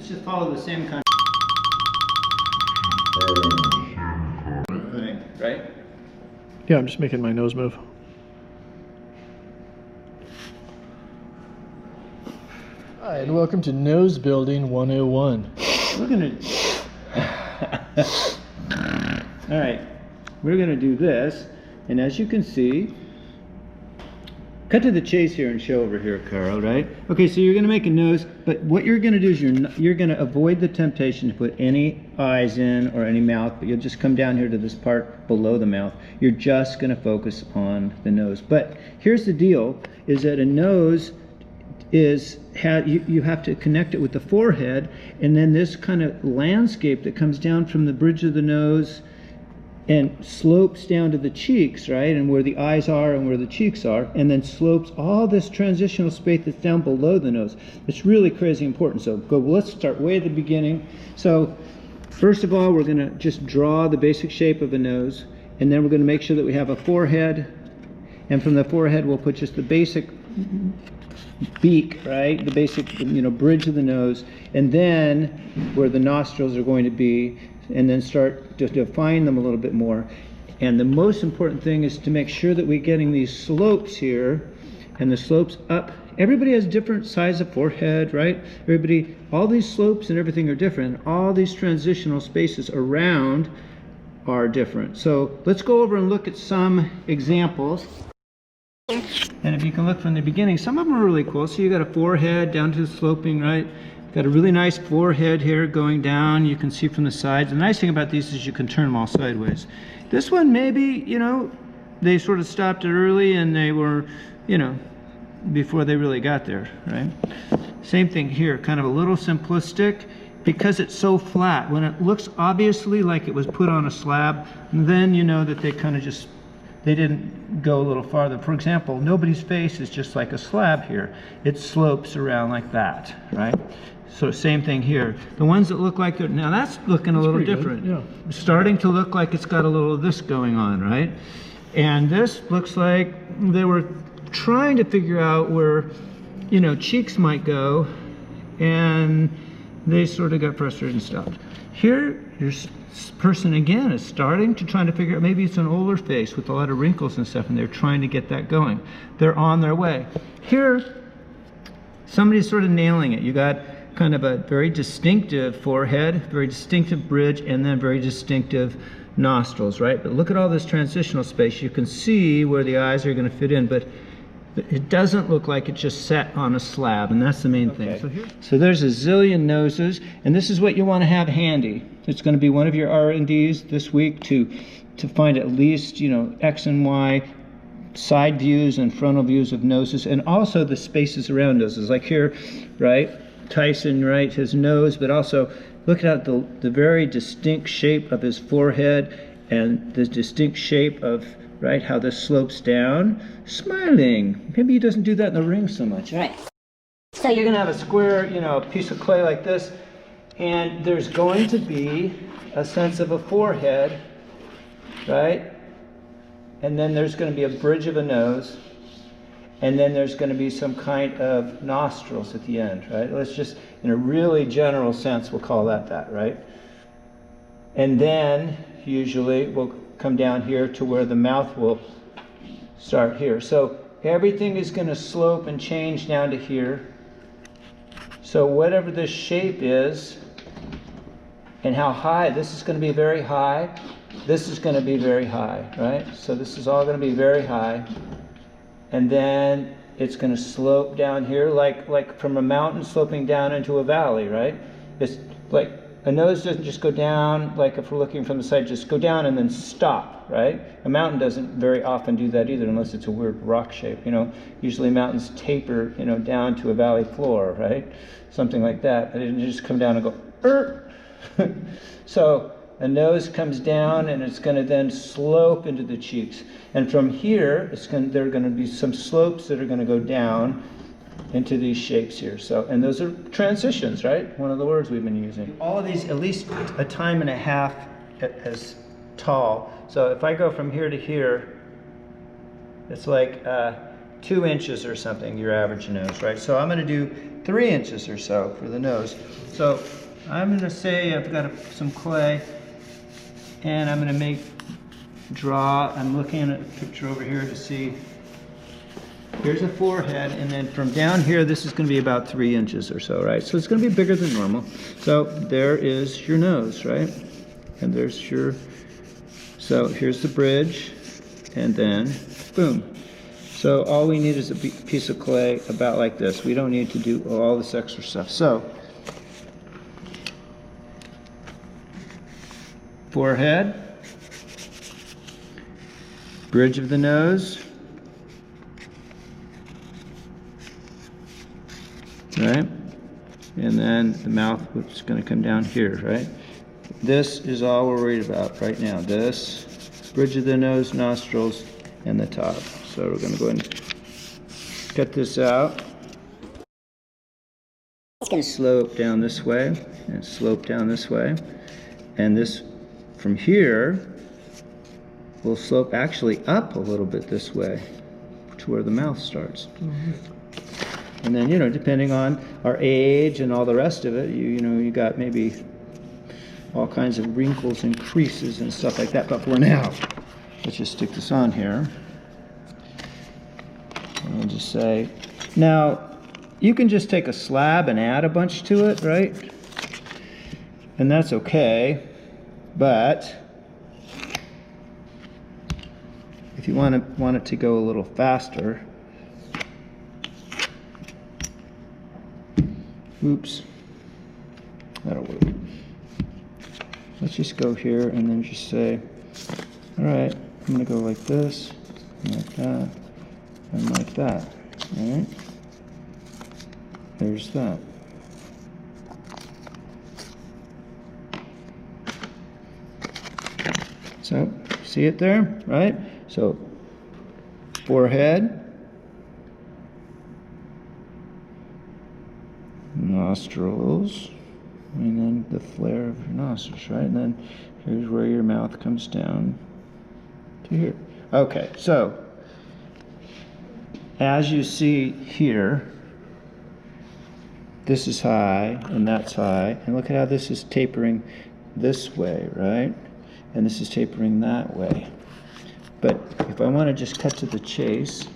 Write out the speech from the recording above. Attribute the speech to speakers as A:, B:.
A: let's just follow the same kind of thing, right?
B: Yeah, I'm just making my nose move. Hi, and welcome to Nose Building 101.
A: We're gonna all right, we're gonna do this, and as you can see, cut to the chase here and show over here, Carl, right? Okay, so you're gonna make a nose, but what you're gonna do is you're gonna avoid the temptation to put any eyes in or any mouth, but you'll just come down here to this part below the mouth. You're just gonna focus on the nose. But here's the deal, is that a nose you have to connect it with the forehead, and then this kind of landscape that comes down from the bridge of the nose and slopes down to the cheeks, right? And where the eyes are and where the cheeks are, and then slopes all this transitional space that's down below the nose. It's really crazy important. So let's start way at the beginning. So first of all, we're gonna just draw the basic shape of a nose, and then we're gonna make sure that we have a forehead, and from the forehead we'll put just the basic beak, right? The basic, bridge of the nose, and then where the nostrils are going to be, and then start to define them a little bit more. And the most important thing is to make sure that we're getting these slopes here, and the slopes up. Everybody has different size of forehead, right? All these slopes and everything are different. All these transitional spaces around are different. So let's go over and look at some examples. And if you can look from the beginning, some of them are really cool. So you got a forehead down to the sloping, right? Got a really nice forehead here going down. You can see from the sides. The nice thing about these is you can turn them all sideways. This one, maybe, they sort of stopped it early, and they were, before they really got there, right? Same thing here, kind of a little simplistic because it's so flat. When it looks obviously like it was put on a slab, then you know that they kind of just, they didn't go a little farther. For example, nobody's face is just like a slab here. It slopes around like that, right? So same thing here. The ones that look like they're, now that's looking a little different.
B: Yeah.
A: Starting to look like it's got a little of this going on, right? And this looks like they were trying to figure out where, cheeks might go, and they sort of got frustrated and stopped. Here, this person again is starting to try to figure out, maybe it's an older face with a lot of wrinkles and stuff, and they're trying to get that going. They're on their way. Here, somebody's sort of nailing it. You got kind of a very distinctive forehead, very distinctive bridge, and then very distinctive nostrils, right? But look at all this transitional space. You can see where the eyes are going to fit in, but it doesn't look like it's just set on a slab, and that's the main thing. So there's a zillion noses, and this is what you want to have handy. It's going to be one of your R&Ds this week to find at least, X and Y side views and frontal views of noses, and also the spaces around noses. Like here, right? Tyson, right, his nose, but also look at the very distinct shape of his forehead and the distinct shape of, right, how this slopes down. Smiling. Maybe he doesn't do that in the ring so much. Right. So you're going to have a square, piece of clay like this, and there's going to be a sense of a forehead, right? And then there's going to be a bridge of a nose. And then there's going to be some kind of nostrils at the end, right? Let's just, in a really general sense, we'll call that, right? And then, usually, we'll come down here to where the mouth will start here. So everything is going to slope and change down to here. So whatever this shape is, and how high, this is going to be very high. This is going to be very high, right? So this is all going to be very high. And then it's going to slope down here like from a mountain sloping down into a valley, right? It's like a nose doesn't just go down, like if we're looking from the side, just go down and then stop, right? A mountain doesn't very often do that either, unless it's a weird rock shape, Usually mountains taper, down to a valley floor, right? Something like that. But it doesn't just come down and go, So a nose comes down, and it's going to then slope into the cheeks. And from here, there are going to be some slopes that are going to go down into these shapes here. So, and those are transitions, right? One of the words we've been using. All of these at least a time and a half as tall. So if I go from here to here, it's like 2 inches or something, your average nose, right? So I'm going to do 3 inches or so for the nose. So I'm going to say I've got some clay, and I'm going to I'm looking at a picture over here to see. Here's a forehead, and then from down here, this is going to be about 3 inches or so, right? So it's going to be bigger than normal. So there is your nose, right? And there's your, so here's the bridge, and then boom. So all we need is a piece of clay about like this. We don't need to do all this extra stuff. So forehead, bridge of the nose, right? And then the mouth, which is going to come down here, right? This is all we're worried about right now. This bridge of the nose, nostrils, and the top. So we're going to go ahead and cut this out. It's going to slope down this way and slope down this way. And this from here will slope actually up a little bit this way to where the mouth starts. And then, you know, depending on our age and all the rest of it, you got maybe all kinds of wrinkles and creases and stuff like that. But for now, let's just stick this on here. And we'll just say, now, you can just take a slab and add a bunch to it, right? And that's okay. But if you want it to go a little faster, oops, that'll work. Let's just go here and then just say, all right, I'm going to go like this, and like that, and like that. All right, there's that. So, see it there, right? So, forehead, nostrils, and then the flare of your nostrils, right? And then here's where your mouth comes down to here. Okay, so as you see here, this is high and that's high, and look at how this is tapering this way, right? And this is tapering that way. But if I want to just cut to the chase,